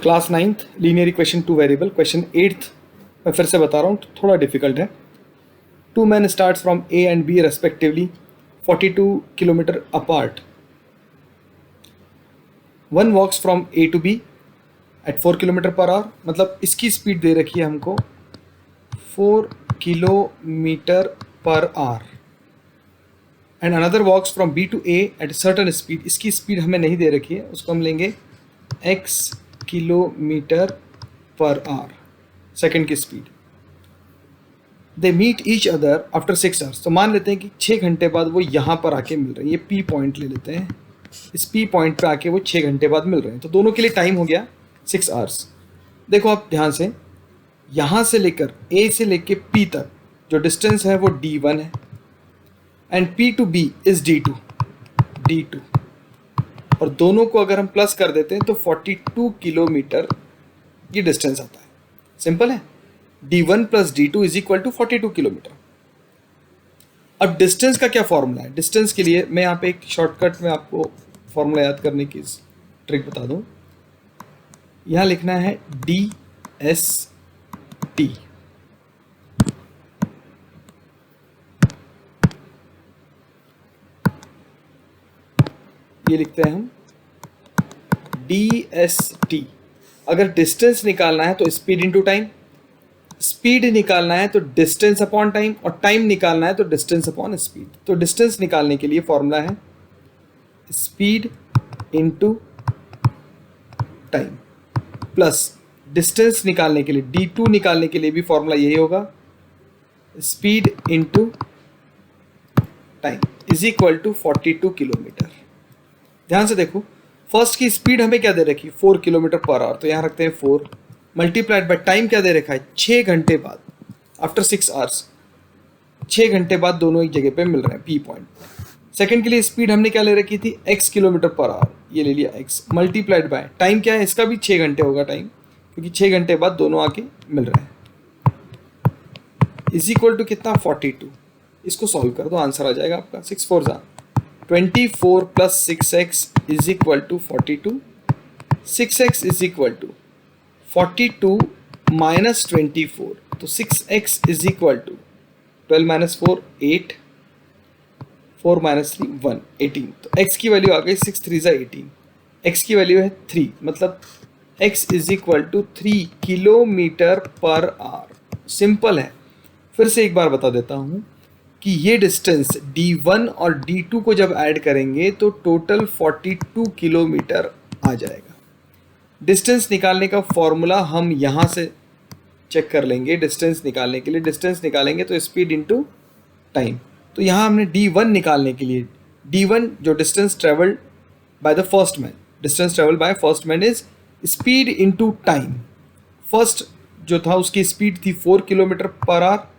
Class 9th linear equation two variable question 8th मैं फिर से बता रहा हूँ, थोड़ा डिफिकल्ट है। Two man start from A and B respectively 42 kilometre apart. One walks from A to B at 4 kilometre per hour, मतलब इसकी स्पीड दे रखी है हमको 4 kilometre per hour. And another walks from B to A at certain speed, इसकी speed हमें नहीं दे रखी है, उसको हम लेंगे x kilometre per hour, second की speed. They meet each other after 6 hours, तो मान लेते हैं कि 6 घंटे बाद वो यहाँ पर आके मिल रहे हैं। ये पी पॉइंट ले लेते हैं, इस पी पॉइंट पे आके वो 6 घंटे बाद मिल रहे हैं, तो दोनों के लिए टाइम हो गया 6 आवर्स। देखो आप ध्यान से, यहाँ से लेकर ए से लेकर पी तक जो डिस्टेंस है वो d1 है, and P to B is d2, और दोनों को अगर हम प्लस कर देते हैं तो 42 किलोमीटर ये डिस्टेंस आता है। सिंपल है, d1 plus d2 is equal to 42 kilometre. अब डिस्टेंस का क्या फॉर्मूला है? डिस्टेंस के लिए मैं यहाँ पे एक शॉर्टकट में आपको फॉर्मूला याद करने की ट्रिक बता दूं। यहाँ लिखना है dsT, ये लिखते हैं हम dsT। अगर डिस्टेंस निकालना है तो स्पीड इंटू टाइम, स्पीड निकालना है तो डिस्टेंस अपॉन टाइम, और टाइम निकालना है तो डिस्टेंस अपॉन स्पीड। तो डिस्टेंस निकालने के लिए फॉर्मूला है speed into time, plus distance निकालने के लिए d2 निकालने के लिए भी फॉर्मूला यही होगा, speed into time is equal to 42 kilometre. ध्यान से देखो, फर्स्ट की स्पीड हमें क्या दे रखी, 4 किलोमीटर पर आवर, तो यहाँ रखते हैं 4 मल्टीप्लाइड बाय टाइम क्या दे रखा है 6 घंटे बाद, आफ्टर 6 आवर्स, 6 घंटे बाद दोनों एक जगह पे मिल रहे हैं पी पॉइंट। सेकंड के लिए स्पीड हमने क्या ले रखी थी x किलोमीटर पर आवर, ये ले लिया x, मल्टीप्लाइड बाय टाइम क्या है, इसका भी 6 घंटे होगा टाइम, क्योंकि 6 घंटे बाद दोनों आके मिल रहे हैं, इज इक्वल टू कितना 42। इसको सॉल्व कर दो, आंसर आ जाएगा आपका 6 4 24 plus 6x is equal to 42, 6x is equal to 42 minus 24, तो 6x is equal to 12 minus 4 8, 4 minus 3 1 18, तो x की वैल्यू आ गई 6 3 18, x की वैल्यू है 3, मतलब x is equal to 3 kilometre per hour. Simple है। फिर से एक बार बता देता हूँ कि ये डिस्टेंस d1 और d2 को जब ऐड करेंगे तो टोटल 42 किलोमीटर आ जाएगा। डिस्टेंस निकालने का फॉर्मूला हम यहाँ से चेक कर लेंगे। डिस्टेंस निकालने के लिए डिस्टेंस निकालेंगे तो स्पीड इनटू टाइम, तो यहाँ हमने d1 निकालने के लिए, d1 जो distance travelled by the first man, distance travelled by first man is speed into time. First जो था उसकी स्पीड थी 4 किलोमीटर पर आवर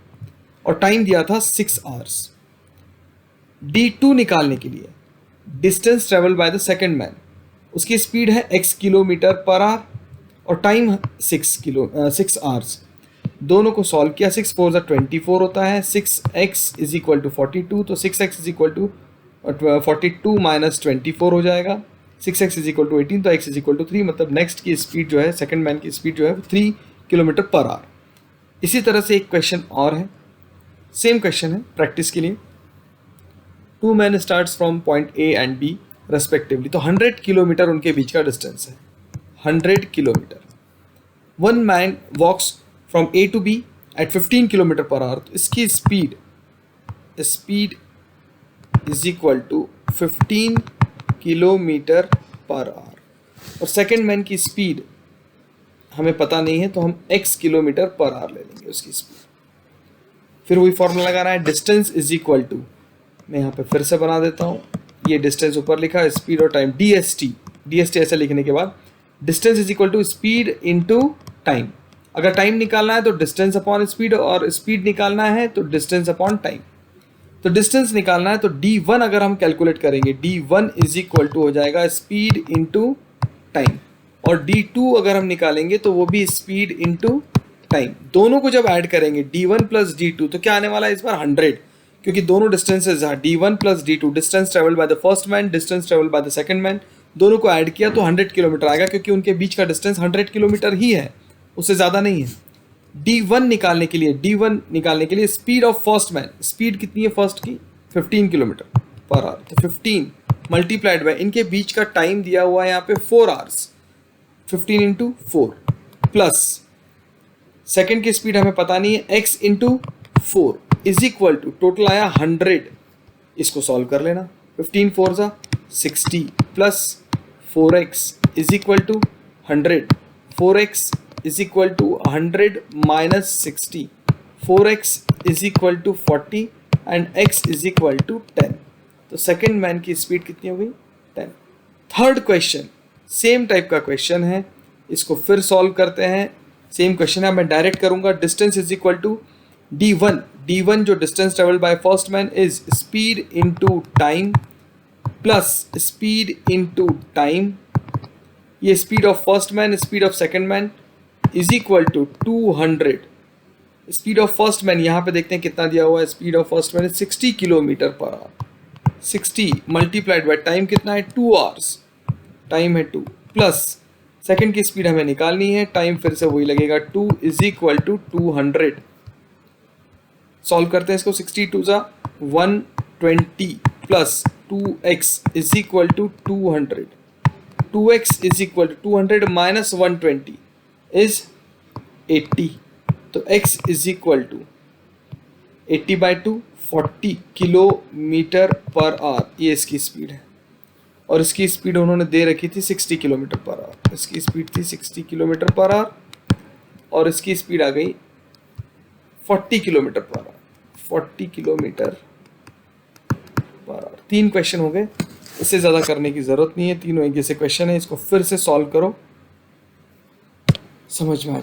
और टाइम दिया था 6 आवर्स। d2 निकालने के लिए distance travel by the second man, उसकी स्पीड है x किलोमीटर पर आवर और टाइम 6 आवर्स। दोनों को सॉल्व किया, 6 4 24 होता है, 6x इज इक्वल टू 42, तो 6x is equal to 42 minus 24 हो जाएगा, 6x इज इक्वल टू 18, तो x इज इक्वल टू 3, मतलब नेक्स्ट की स्पीड जो है, सेकंड मैन की स्पीड जो है 3 किलोमीटर पर आवर। इसी तरह से एक क्वेश्चन और है, सेम क्वेश्चन है प्रैक्टिस के लिए। Two man starts from point A and B respectively, तो 100 किलोमीटर उनके बीच का डिस्टेंस है, 100 kilometre. One man walks from A to B at 15 kilometre per hour, तो इसकी speed is equal to 15 kilometre per hour, और सेकेंड मैन की speed हमें पता नहीं है, तो हम x किलोमीटर पर आवर ले लेंगे उसकी स्पीड। फिर वही फॉर्मूला लगाना है, डिस्टेंस इज इक्वल टू, मैं यहाँ पे फिर से बना देता हूँ, ये डिस्टेंस ऊपर लिखा है, स्पीड और टाइम dsT ऐसे लिखने के बाद distance is equal to speed into time. अगर टाइम निकालना है तो डिस्टेंस अपॉन स्पीड, और स्पीड निकालना है तो डिस्टेंस अपॉन टाइम। तो डिस्टेंस निकालना है तो d1 अगर हम कैलकुलेट करेंगे, d1 इज इक्वल टू हो जाएगा स्पीड इंटू टाइम, और d2 अगर हम निकालेंगे तो वो भी स्पीड इंटू टाइम। दोनों को जब ऐड करेंगे d1 प्लस d2 तो क्या आने वाला है इस बार 100, क्योंकि दोनों डिस्टेंसेज हैं, d1 plus d2, distance travel by the first man, distance travel by the second man, दोनों को ऐड किया तो 100 किलोमीटर आएगा, क्योंकि उनके बीच का डिस्टेंस 100 किलोमीटर ही है, उससे ज़्यादा नहीं है। D1 निकालने के लिए speed of first man, speed कितनी है फर्स्ट की 15 किलोमीटर पर आवर, तो 15 मल्टीप्लाइड बाय इनके बीच का टाइम दिया हुआ है यहाँ पे 4 आवर्स, 15 इंटू 4 प्लस सेकेंड की स्पीड हमें पता नहीं है, x into 4 is equal to total आया 100। इसको सॉल्व कर लेना, 15 4 जा 60 plus 4x is equal to 100, 4x is equal to 100 minus 60, 4x is equal to 40 and x is equal to 10। तो सेकेंड मैन की स्पीड कितनी हो गई 10। थर्ड क्वेश्चन सेम टाइप का क्वेश्चन है, इसको फिर सॉल्व करते हैं। सेम क्वेश्चन है, मैं डायरेक्ट करूंगा। Distance is equal to D1 जो distance travelled by first man is speed into time plus speed into time, ये speed of first man, speed of second man is equal to 200। Speed of first man यहाँ पे देखते हैं कितना दिया हुआ है, speed of first man 60 kilometre per hour, 60 multiplied by time कितना है 2 आवर्स, टाइम है 2 प्लस सेकंड की स्पीड हमें निकालनी है, टाइम फिर से वही लगेगा 2 इज इक्वल टू 200। सॉल्व करते हैं इसको, 62 जा 120 plus 2x is equal to 200, 2x is equal to 200 minus 120 is 80, तो x is equal to 80 by 2 40 kilometre per hour, ये इसकी स्पीड है। और इसकी स्पीड उन्होंने दे रखी थी 60 किलोमीटर पर आवर, इसकी स्पीड थी 60 किलोमीटर पर आवर और इसकी स्पीड आ गई 40 kilometre per our, 40 kilometre per our. 3 question हो गए, इससे ज़्यादा करने की ज़रूरत नहीं है, तीनों एक जैसे क्वेश्चन है। इसको फिर से सॉल्व करो, समझ में आ